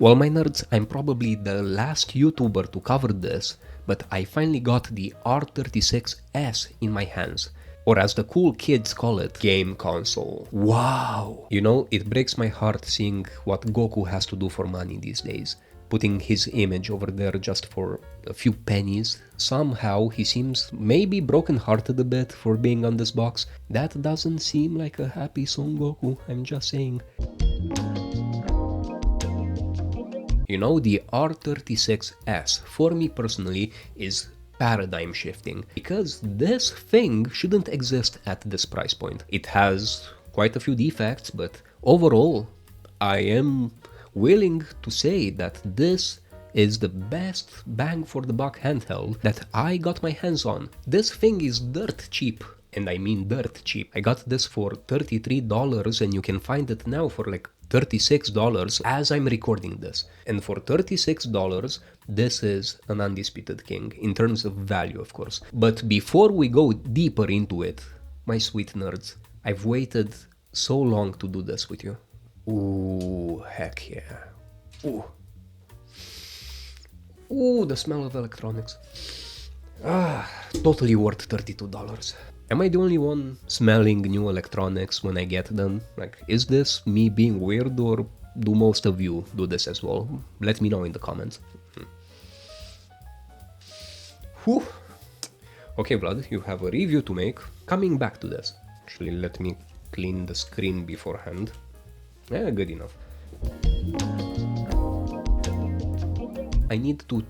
Well, my nerds, I'm probably the last YouTuber to cover this, but I finally got the R36S in my hands. Or as the cool kids call it, game console. Wow! You know, it breaks my heart seeing what Goku has to do for money these days. Putting his image over there just for a few pennies. Somehow he seems maybe broken-hearted a bit for being on this box. That doesn't seem like a happy Son Goku, I'm just saying. You know, the R36S, for me personally, is paradigm shifting, because this thing shouldn't exist at this price point. It has quite a few defects, but overall, I am willing to say that this is the best bang for the buck handheld that I got my hands on. This thing is dirt cheap, and I mean dirt cheap. I got this for $33 and you can find it now for like $36 as I'm recording this. And for $36, this is an undisputed king, in terms of value, of course. But before we go deeper into it, my sweet nerds, I've waited so long to do this with you. Ooh, heck yeah. Ooh. Ooh, the smell of electronics. Ah, totally worth $32. Am I the only one smelling new electronics when I get them? Like, is this me being weird, or do most of you do this as well? Let me know in the comments. Whew. Okay, Vlad, you have a review to make. Coming back to this. Actually, let me clean the screen beforehand. Yeah, good enough. I need to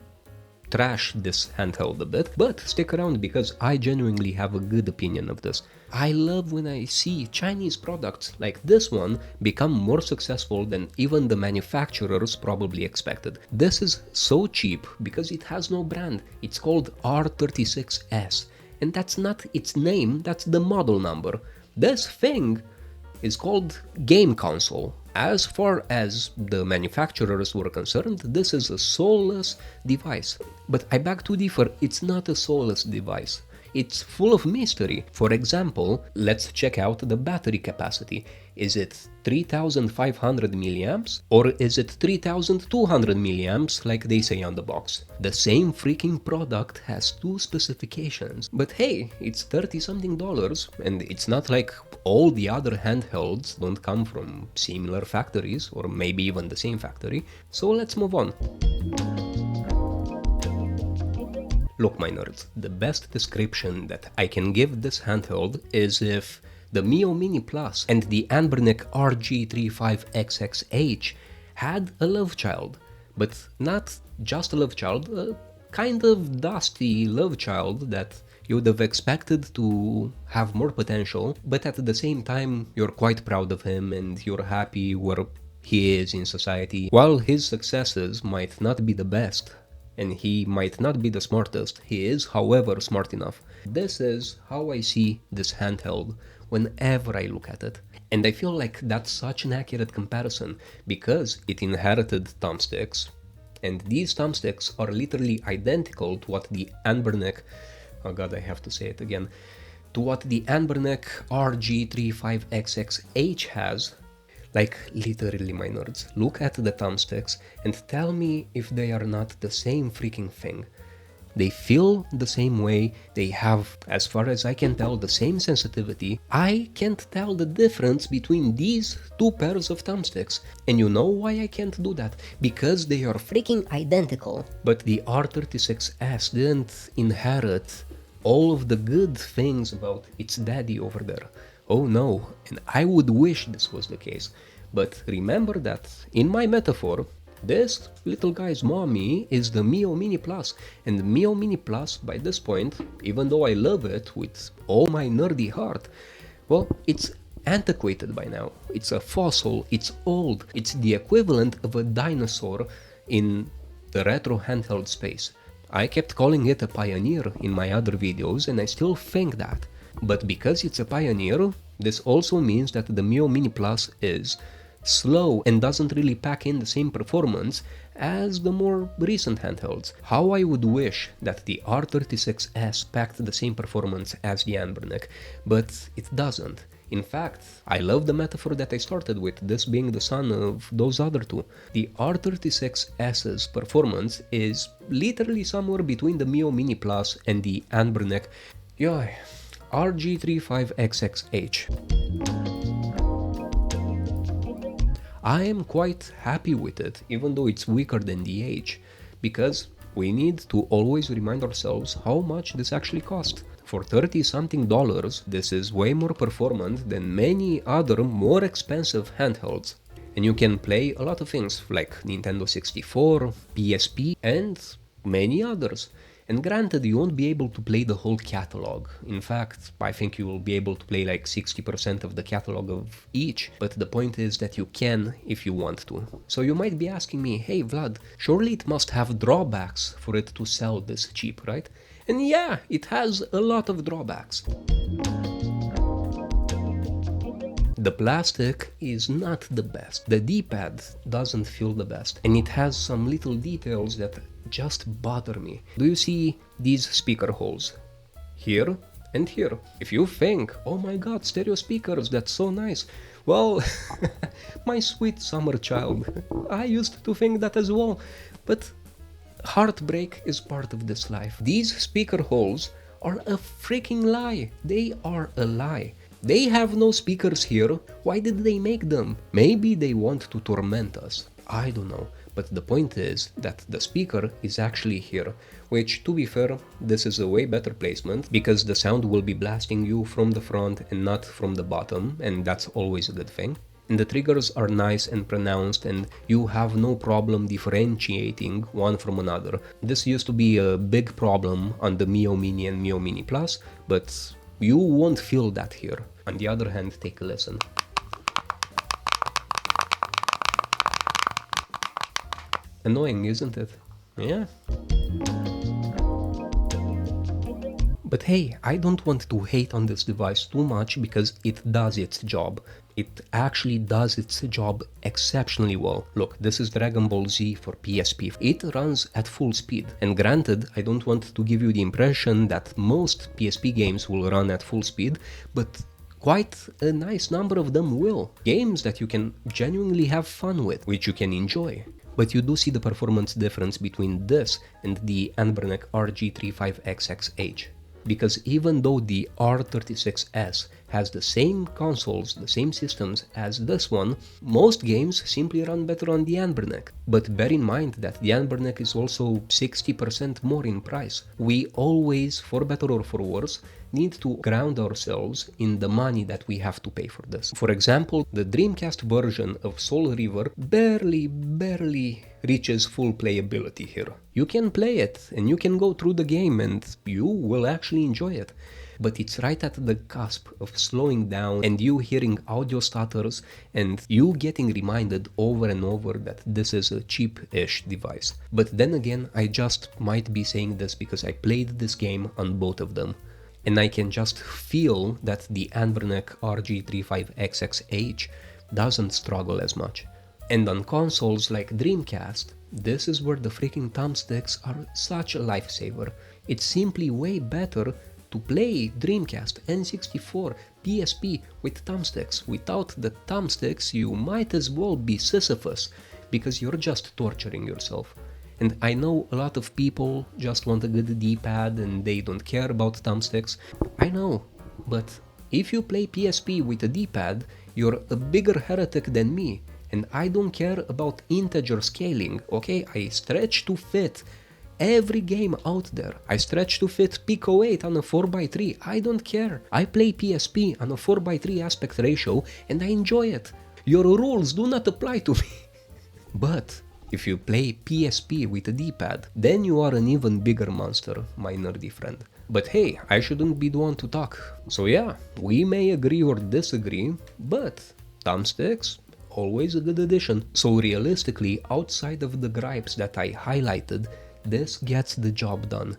trash this handheld a bit, but stick around because I genuinely have a good opinion of this. I love when I see Chinese products like this one become more successful than even the manufacturers probably expected. This is so cheap because it has no brand. It's called R36S, and that's not its name, that's the model number. This thing is called game console. As far as the manufacturers were concerned, this is a soulless device. But I beg to differ, it's not a soulless device. It's full of mystery. For example, let's check out the battery capacity. Is it 3500 milliamps or is it 3200 milliamps like they say on the box? The same freaking product has two specifications. But hey, it's $30-something, and it's not like all the other handhelds don't come from similar factories or maybe even the same factory. So let's move on. Look, my nerds, the best description that I can give this handheld is if the Miyoo Mini Plus and the Anbernic RG35XX H had a love child, but not just a love child, a kind of dusty love child that you would have expected to have more potential, but at the same time you're quite proud of him and you're happy where he is in society. While his successes might not be the best, and he might not be the smartest, he is, however, smart enough. This is how I see this handheld whenever I look at it. And I feel like that's such an accurate comparison because it inherited thumbsticks, and these thumbsticks are literally identical to what the Anbernic, oh god, I have to say it again, to what the Anbernic RG35XX H has. Like, literally, my nerds, look at the thumbsticks and tell me if they are not the same freaking thing. They feel the same way, they have, as far as I can tell, the same sensitivity. I can't tell the difference between these two pairs of thumbsticks. And you know why I can't do that? Because they are freaking identical. But the R36S didn't inherit all of the good things about its daddy over there. Oh no, and I would wish this was the case. But remember that, in my metaphor, this little guy's mommy is the Miyoo Mini Plus. And the Miyoo Mini Plus, by this point, even though I love it with all my nerdy heart, well, it's antiquated by now. It's a fossil, it's old, it's the equivalent of a dinosaur in the retro handheld space. I kept calling it a pioneer in my other videos, and I still think that. But because it's a pioneer, this also means that the Miyoo Mini Plus is slow and doesn't really pack in the same performance as the more recent handhelds. How I would wish that the R36S packed the same performance as the Anbernic, but it doesn't. In fact, I love the metaphor that I started with, this being the son of those other two. The R36S's performance is literally somewhere between the Miyoo Mini Plus and the Anbernic RG35XX H. I am quite happy with it, even though it's weaker than the H, because we need to always remind ourselves how much this actually cost. For $30-something, this is way more performant than many other more expensive handhelds. And you can play a lot of things like Nintendo 64, PSP, and many others. And granted, you won't be able to play the whole catalog. In fact, I think you will be able to play like 60% of the catalog of each, but the point is that you can if you want to. So you might be asking me, hey Vlad, surely it must have drawbacks for it to sell this cheap, right? And yeah, it has a lot of drawbacks. The plastic is not the best. The D-pad doesn't feel the best, and it has some little details that just bother me. Do you see these speaker holes? Here and here. If you think, oh my god, stereo speakers, that's so nice. Well, my sweet summer child, I used to think that as well. But heartbreak is part of this life. These speaker holes are a freaking lie. They are a lie. They have no speakers here. Why did they make them? Maybe they want to torment us. I don't know. But the point is that the speaker is actually here, which, to be fair, this is a way better placement because the sound will be blasting you from the front and not from the bottom, and that's always a good thing. And the triggers are nice and pronounced, and you have no problem differentiating one from another. This used to be a big problem on the Miyoo Mini and Miyoo Mini Plus, but you won't feel that here. On the other hand, take a listen. Annoying, isn't it? Yeah. But hey, I don't want to hate on this device too much because it does its job. It actually does its job exceptionally well. Look, this is Dragon Ball Z for PSP. It runs at full speed. And granted, I don't want to give you the impression that most PSP games will run at full speed, but quite a nice number of them will. Games that you can genuinely have fun with, which you can enjoy. But you do see the performance difference between this and the Anbernic RG35XX H. Because even though the R36S has the same consoles, the same systems as this one, most games simply run better on the Anbernic. But bear in mind that the Anbernic is also 60% more in price. We always, for better or for worse, need to ground ourselves in the money that we have to pay for this. For example, the Dreamcast version of Soul River barely reaches full playability here. You can play it and you can go through the game and you will actually enjoy it. But it's right at the cusp of slowing down and you hearing audio stutters and you getting reminded over and over that this is a cheap-ish device. But then again, I just might be saying this because I played this game on both of them. And I can just feel that the Anbernic RG35XX H doesn't struggle as much. And on consoles like Dreamcast, this is where the freaking thumbsticks are such a lifesaver. It's simply way better to play Dreamcast, N64, PSP with thumbsticks. Without the thumbsticks, you might as well be Sisyphus, because you're just torturing yourself. And I know a lot of people just want a good D-pad and they don't care about thumbsticks. I know, but if you play PSP with a D-pad, you're a bigger heretic than me. And I don't care about integer scaling, okay? I stretch to fit every game out there. I stretch to fit Pico 8 on a 4x3. I don't care. I play PSP on a 4x3 aspect ratio and I enjoy it. Your rules do not apply to me. But if you play PSP with a D-pad, then you are an even bigger monster, my nerdy friend. But hey, I shouldn't be the one to talk. So yeah, we may agree or disagree, but thumbsticks, always a good addition. So realistically, outside of the gripes that I highlighted, this gets the job done.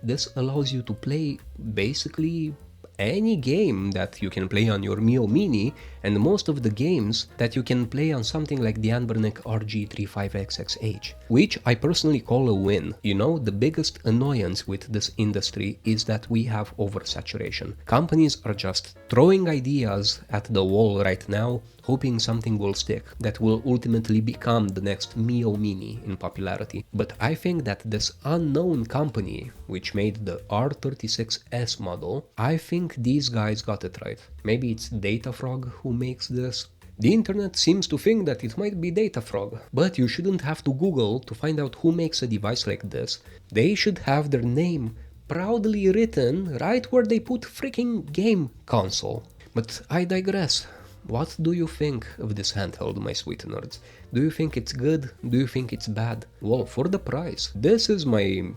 This allows you to play basically any game that you can play on your Miyoo Mini and most of the games that you can play on something like the Anbernic RG35XX H, which I personally call a win. You know, the biggest annoyance with this industry is that we have oversaturation. Companies are just throwing ideas at the wall right now, hoping something will stick that will ultimately become the next Miyoo Mini in popularity. But I think that this unknown company, which made the R36S model, I think these guys got it right. Maybe it's Datafrog who makes this. The internet seems to think that it might be Datafrog, but you shouldn't have to Google to find out who makes a device like this. They should have their name proudly written right where they put freaking game console. But I digress. What do you think of this handheld, my sweet nerds? Do you think it's good? Do you think it's bad? Well, for the price, this is my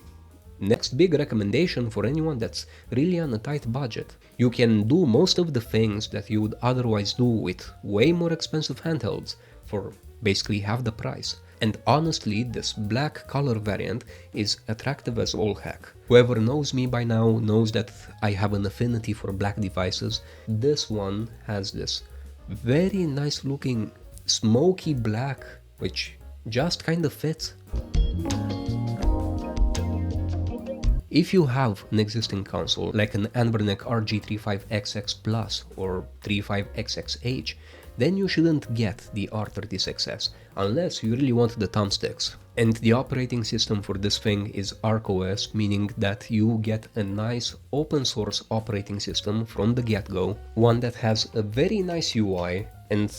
next big recommendation for anyone that's really on a tight budget. You can do most of the things that you would otherwise do with way more expensive handhelds for basically half the price. And honestly, this black color variant is attractive as all heck. Whoever knows me by now knows that I have an affinity for black devices. This one has this very nice looking smoky black, which just kind of fits. If you have an existing console like an Anbernic RG35XX Plus or 35XX H, then you shouldn't get the R36S unless you really want the thumbsticks. And the operating system for this thing is ArcOS, meaning that you get a nice open source operating system from the get-go, one that has a very nice UI and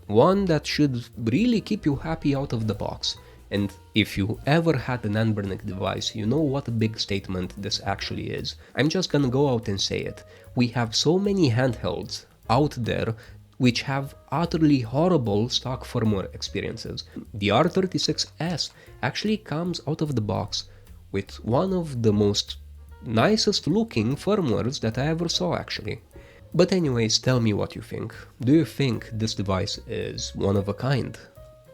one that should really keep you happy out of the box. And if you ever had an Anbernic device, you know what a big statement this actually is. I'm just gonna go out and say it. We have so many handhelds out there which have utterly horrible stock firmware experiences. The R36S actually comes out of the box with one of the most nicest looking firmwares that I ever saw actually. But anyways, tell me what you think. Do you think this device is one of a kind?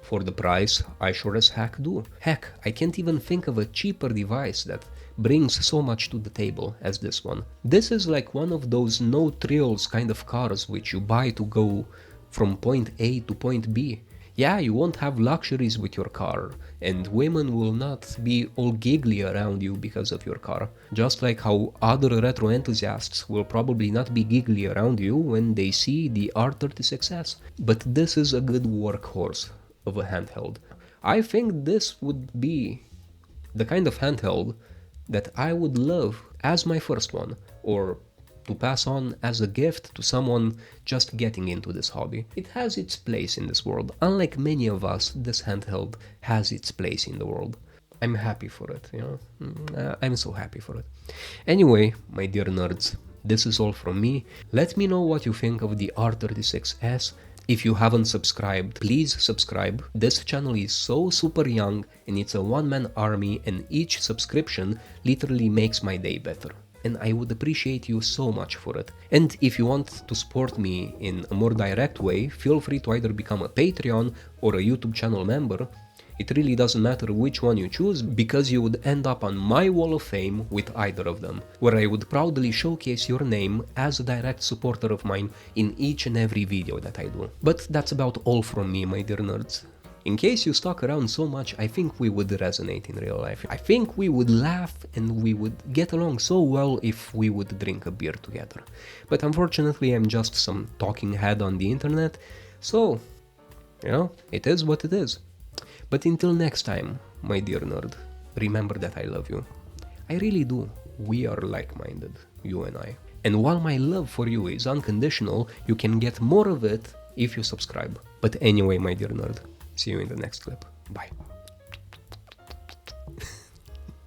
For the price, I sure as heck do. Heck, I can't even think of a cheaper device that brings so much to the table as this one. This is like one of those no thrills kind of cars which you buy to go from point A to point B. Yeah, you won't have luxuries with your car, and women will not be all giggly around you because of your car. Just like how other retro enthusiasts will probably not be giggly around you when they see the R36S. But this is a good workhorse of a handheld. I think this would be the kind of handheld that I would love as my first one, or to pass on as a gift to someone just getting into this hobby. It has its place in this world. Unlike many of us, this handheld has its place in the world. I'm happy for it, you know? I'm so happy for it. Anyway, my dear nerds, this is all from me. Let me know what you think of the R36S. If you haven't subscribed, please subscribe. This channel is so super young and it's a one-man army, and each subscription literally makes my day better. And I would appreciate you so much for it. And if you want to support me in a more direct way, feel free to either become a Patreon or a YouTube channel member. It really doesn't matter which one you choose, because you would end up on my wall of fame with either of them, where I would proudly showcase your name as a direct supporter of mine in each and every video that I do. But that's about all from me, my dear nerds. In case you stuck around so much, I think we would resonate in real life. I think we would laugh and we would get along so well if we would drink a beer together. But unfortunately, I'm just some talking head on the internet, so, you know, it is what it is. But until next time, my dear nerd, remember that I love you. I really do. We are like-minded, you and I. And while my love for you is unconditional, you can get more of it if you subscribe. But anyway, my dear nerd, see you in the next clip. Bye.